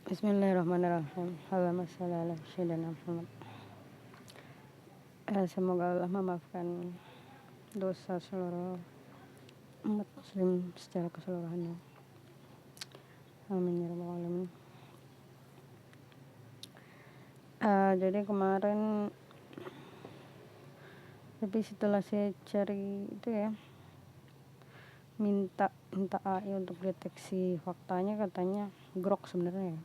Bismillahirrahmanirrahim. Allahumma shalli ala sayyidina Muhammad. Semoga Allah memaafkan dosa seluruh umat muslim secara keseluruhannya. Amin ya rabbal alamin. Jadi kemarin, tapi setelah saya cari itu ya, minta AI untuk deteksi faktanya, katanya grok sebenarnya ya.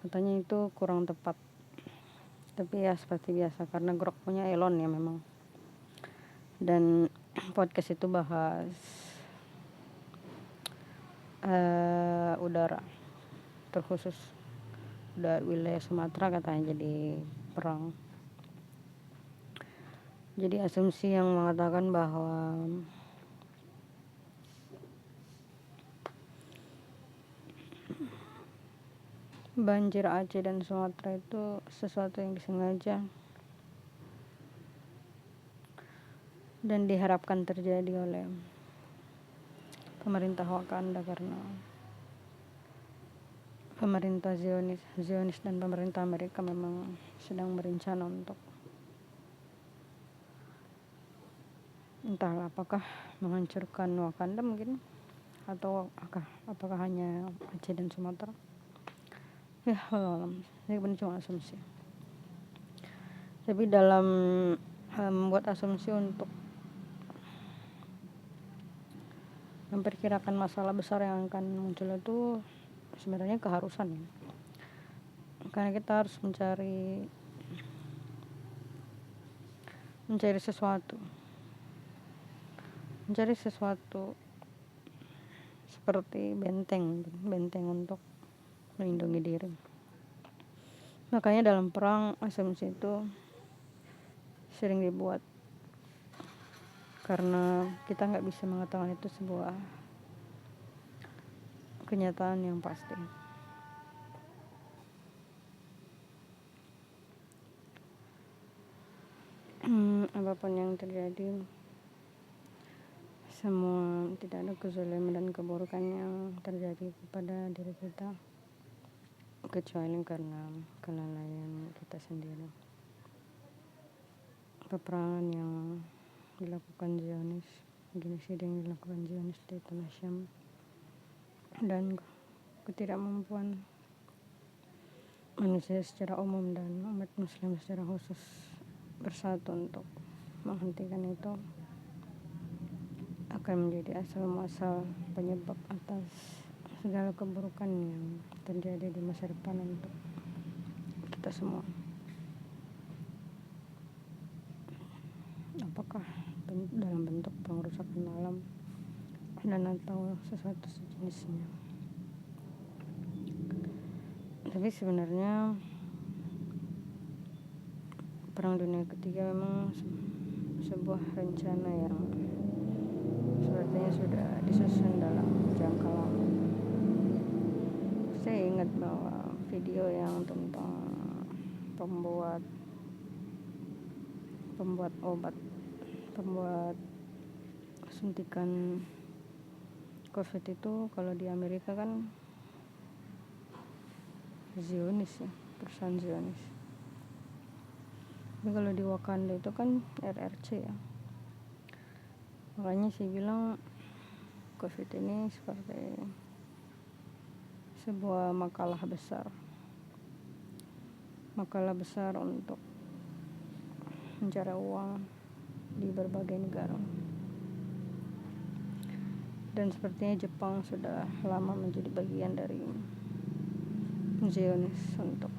Katanya itu kurang tepat. Tapi ya seperti biasa, karena grok punya Elon ya memang. Dan podcast itu bahas udara, terkhusus dari wilayah Sumatera katanya jadi perang. Jadi asumsi yang mengatakan bahwa banjir Aceh dan Sumatera itu sesuatu yang disengaja dan diharapkan terjadi oleh pemerintah Wakanda, karena pemerintah Zionis dan pemerintah Amerika memang sedang berencana untuk entahlah apakah menghancurkan Wakanda mungkin, atau apakah hanya Aceh dan Sumatera. Ya Allah, ini benar cuma asumsi. Tapi dalam membuat asumsi untuk memperkirakan masalah besar yang akan muncul itu sebenarnya keharusan ya. Karena kita harus mencari sesuatu seperti benteng untuk melindungi diri. Makanya dalam perang asumsi itu sering dibuat, karena kita nggak bisa mengatakan itu sebuah kenyataan yang pasti. Apapun yang terjadi, semua tidak ada kezaliman dan keburukan yang terjadi kepada diri kita kecuali karena kelalaian kita sendiri. Peperangan yang dilakukan Zionis, genosida yang dilakukan Zionis di tanah Syam, dan ketidakmampuan manusia secara umum dan umat muslim secara khusus bersatu untuk menghentikan itu akan menjadi asal muasal penyebab atas segala keburukan yang terjadi di masa depan untuk kita semua. Apakah dalam bentuk pengerusakan alam dan atau sesuatu sejenisnya. Tapi sebenarnya Perang Dunia Ketiga memang sebuah rencana yang sepertinya sudah disusun dalam jangka lama. Saya ingat bahwa video yang tentang pembuat obat, pembuat suntikan COVID itu, kalau di Amerika kan Zionis ya, perusahaan Zionis. Tapi kalau di Wakanda itu kan RRC ya. Makanya saya bilang COVID ini seperti sebuah makalah besar untuk mencari uang di berbagai negara. Dan sepertinya Jepang sudah lama menjadi bagian dari Zionis untuk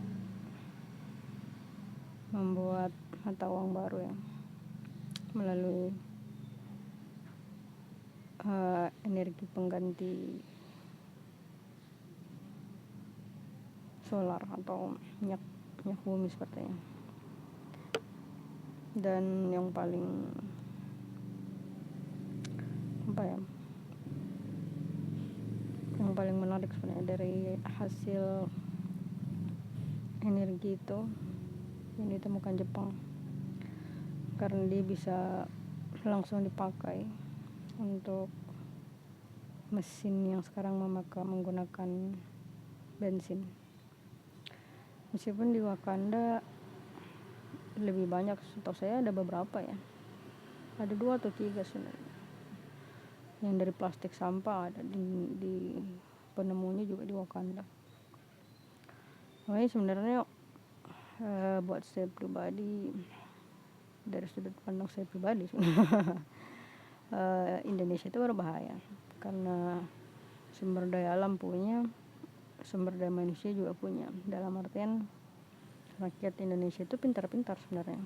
membuat mata uang baru ya, melalui energi pengganti solar atau minyak bumi sepertinya. Dan yang paling menarik sebenarnya dari hasil energi itu yang ditemukan Jepang, karena dia bisa langsung dipakai untuk mesin yang sekarang menggunakan bensin. Meskipun di Wakanda lebih banyak, setahu saya ada beberapa ya, ada 2 atau 3 sebenarnya yang dari plastik sampah, ada di penemunya juga di Wakanda. Makanya sebenarnya buat saya pribadi, dari sudut pandang saya pribadi Indonesia itu berbahaya karena sumber daya alam punya, sumber daya manusia juga punya. Dalam artian rakyat Indonesia itu pintar-pintar sebenarnya.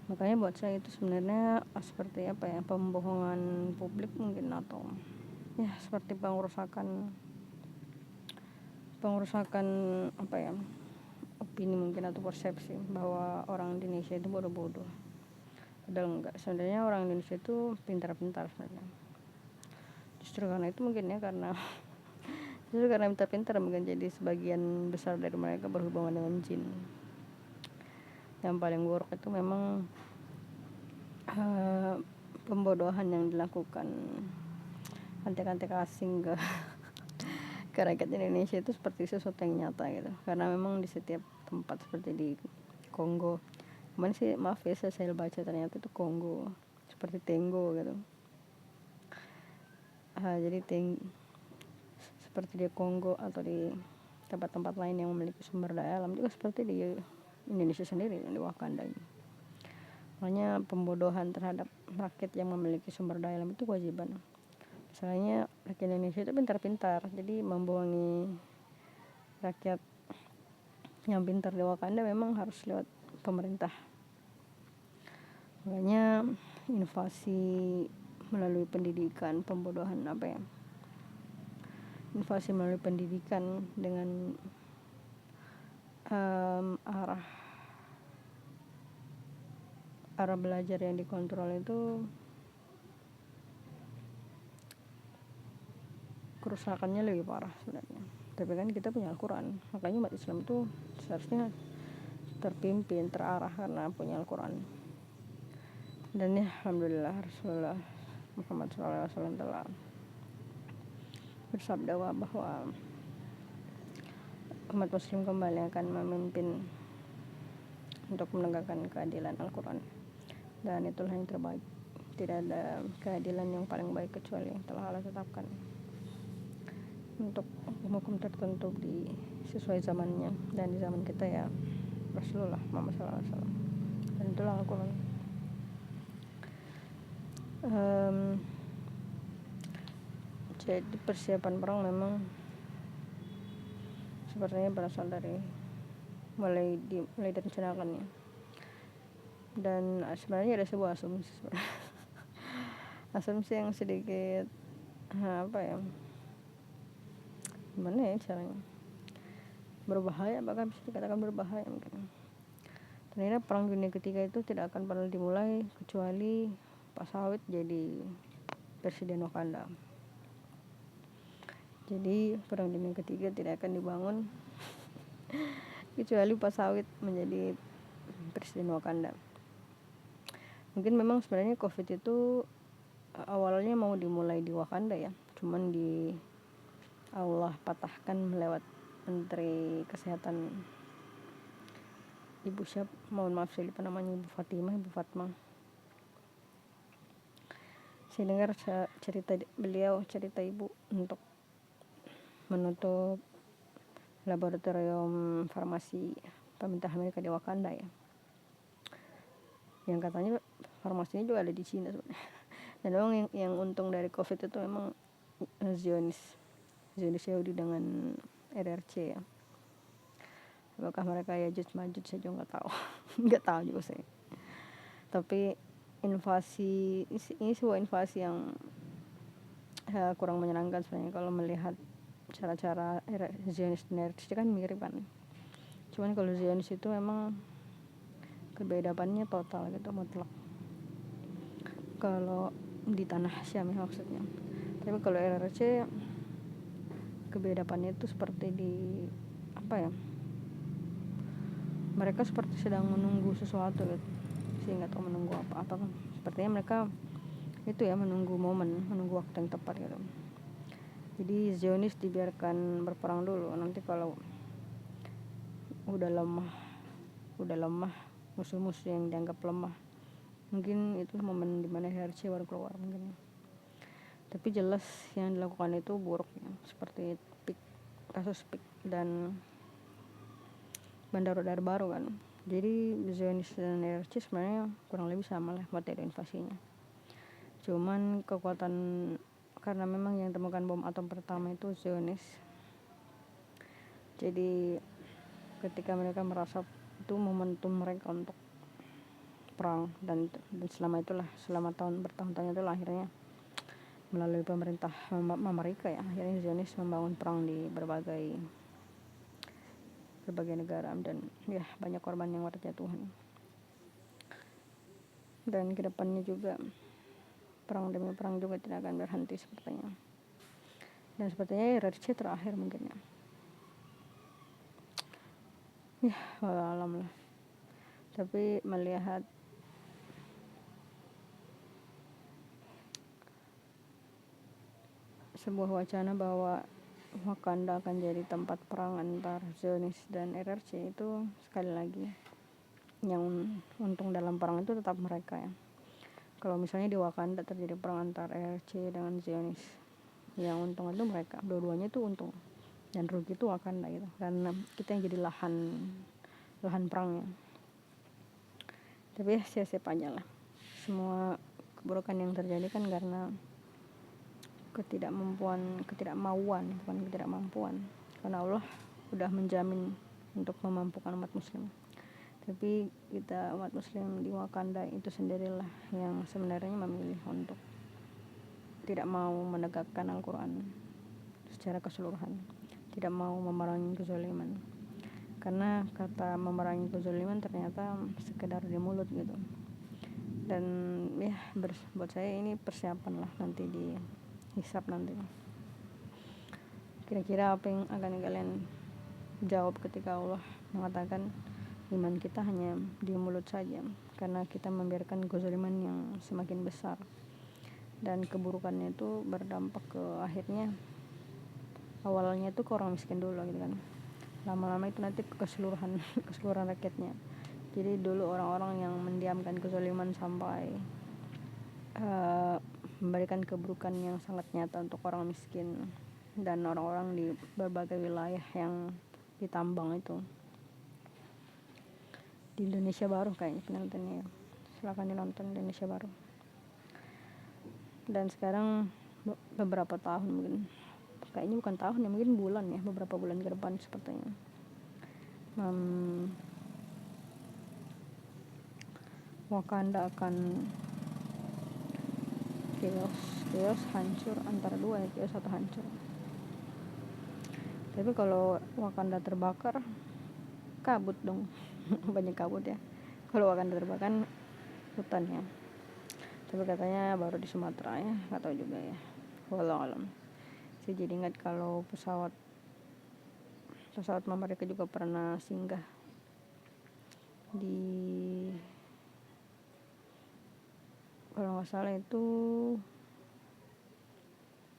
Makanya buat saya itu sebenarnya seperti apa ya, pembohongan publik mungkin, atau ya seperti pengerusakan apa ya, opini mungkin atau persepsi bahwa orang Indonesia itu bodoh-bodoh. Padahal enggak, sebenarnya orang Indonesia itu pintar-pintar sebenarnya. Justru karena itu mungkin ya, karena pintar-pintar mungkin jadi sebagian besar dari mereka berhubungan dengan jin. Yang paling buruk itu memang pembodohan yang dilakukan antek-antek asing ke rakyat Indonesia itu seperti sesuatu yang nyata gitu. Karena memang di setiap tempat, seperti di Kongo, kemarin sih maaf ya saya baca ternyata itu Kongo seperti Tenggo gitu. Jadi seperti di Kongo atau di tempat-tempat lain yang memiliki sumber daya alam juga seperti di Indonesia sendiri, di Wakanda ini. Makanya pembodohan terhadap rakyat yang memiliki sumber daya alam itu kewajiban. Misalnya rakyat Indonesia itu pintar-pintar, jadi membohongi rakyat yang pintar di Wakanda memang harus lewat pemerintah. Makanya invasi melalui pendidikan, pembodohan invasi melalui pendidikan dengan arah belajar yang dikontrol itu kerusakannya lebih parah sebenarnya. Tapi kan kita punya Al-Quran, makanya umat Islam itu seharusnya terpimpin, terarah karena punya Al-Quran. Dan ya alhamdulillah Rasulullah Muhammad SAW telah bersabda bahwa umat muslim kembali akan memimpin untuk menegakkan keadilan Al-Quran, dan itulah yang terbaik. Tidak ada keadilan yang paling baik kecuali yang telah Allah tetapkan untuk hukum tertentu sesuai zamannya, dan di zaman kita ya Rasulullah Muhammad SAW, dan itulah Al-Quran. Jadi persiapan perang memang sepertinya berasal dari mulai direncanakannya, dan sebenarnya ada sebuah asumsi yang sedikit gimana ya caranya, berbahaya, bahkan bisa dikatakan berbahaya mungkin. Ternyata perang dunia ketiga itu tidak akan pernah dimulai kecuali Pak Sawit jadi presiden Wakanda. Jadi perang dunia ketiga tidak akan dibangun kecuali Pak Sawit menjadi presiden Wakanda. Mungkin memang sebenarnya COVID itu awalnya mau dimulai di Wakanda ya, cuman Allah patahkan lewat Menteri Kesehatan Ibu saya lupa namanya, Ibu Fatma. Saya dengar cerita ibu untuk menutup laboratorium farmasi pemerintah Amerika di Wakanda ya, yang katanya farmasinya juga ada di Cina sebenarnya. Dan memang yang untung dari COVID itu memang Zionis Yahudi dengan RRC ya. Apakah mereka ya Majuj saya juga nggak tahu juga saya. Tapi ini sebuah invasi yang kurang menyenangkan sebenarnya kalau melihat cara-cara Zionis dan RRC kan mirip kan. Cuman kalau Zionis itu memang kebedaannya total gitu, mutlak. Kalau di tanah Syam ya maksudnya. Tapi kalau RRC kebedaannya itu seperti mereka seperti sedang menunggu sesuatu gitu. Saya nggak tahu menunggu apa kan. Sepertinya mereka itu ya menunggu momen, menunggu waktu yang tepat gitu. Jadi Zionis dibiarkan berperang dulu, nanti kalau udah lemah musuh-musuh yang dianggap lemah, mungkin itu momen dimana RRC baru keluar mungkin. Tapi jelas yang dilakukan itu buruk ya, seperti kasus PIK dan Bandar Udara Baru kan. Jadi Zionis dan RRC sebenarnya kurang lebih sama lah materi invasinya. Cuman kekuatan, karena memang yang temukan bom atom pertama itu Zionis, jadi ketika mereka merasa itu momentum mereka untuk perang, dan selama bertahun-tahun itulah akhirnya melalui pemerintah Amerika ya, akhirnya Zionis membangun perang di berbagai negara, dan ya banyak korban yang berjatuhan. Dan kedepannya juga perang demi perang juga tidak akan berhenti sepertinya. Dan sepertinya RRC terakhir mungkin ya. Ya, alam lah. Tapi melihat sebuah wacana bahwa Wakanda akan jadi tempat perang antar Zionis dan RRC, itu sekali lagi yang untung dalam perang itu tetap mereka ya. Kalau misalnya di Wakanda terjadi perang antar RRC dengan Zionis, yang untung itu mereka, dua-duanya itu untung, dan rugi itu Wakanda gitu, karena kita yang jadi lahan perangnya. Tapi ya siap-siap aja lah, semua keburukan yang terjadi kan karena ketidakmauan, karena Allah udah menjamin untuk memampukan umat muslim. Tapi kita umat muslim di Wakanda itu sendirilah yang sebenarnya memilih untuk tidak mau menegakkan Al-Quran secara keseluruhan, tidak mau memerangi kezaliman, karena kata memerangi kezaliman ternyata sekedar di mulut gitu. Dan ya buat saya ini persiapan lah nanti di hisab nanti. Kira-kira apa yang akan kalian jawab ketika Allah mengatakan iman kita hanya di mulut saja, karena kita membiarkan kezaliman yang semakin besar, dan keburukannya itu berdampak ke akhirnya, awalnya itu ke orang miskin dulu gitu kan, lama-lama itu nanti ke keseluruhan rakyatnya. Jadi dulu orang-orang yang mendiamkan kezaliman sampai memberikan keburukan yang sangat nyata untuk orang miskin dan orang-orang di berbagai wilayah yang ditambang itu. Di Indonesia Baru kayaknya penontonnya ya, silakan dinonton Indonesia Baru. Dan sekarang beberapa tahun, mungkin kayaknya bukan tahun ya, mungkin bulan ya, beberapa bulan ke depan sepertinya Wakanda akan chaos hancur, antara dua ya, chaos atau hancur. Tapi kalau Wakanda terbakar, kabut dong. Banyak kabut ya kalau Wakanda terbakar, hutan ya. Tapi katanya baru di Sumatera ya, nggak tahu juga ya, wallahu alam. Saya jadi ingat kalau pesawat mereka juga pernah singgah di, kalau nggak salah itu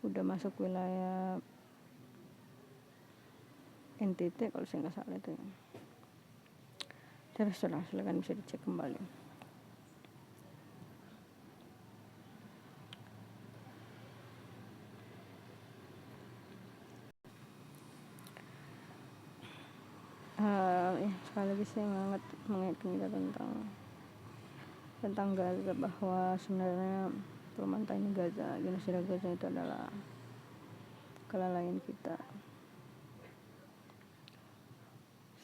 udah masuk wilayah NTT kalau saya nggak salah itu ya. Terus silakan bisa dicek kembali. Ya sekali lagi saya mengingatkan kita tentang Gaza, bahwa sebenarnya pemantangan Gaza, genosida Gaza itu adalah kelalaian kita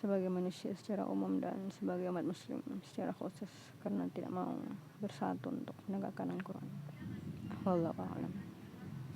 sebagai manusia secara umum dan sebagai umat muslim secara khusus, karena tidak mau bersatu untuk menegakkan Al-Quran. Wallahu a'lam.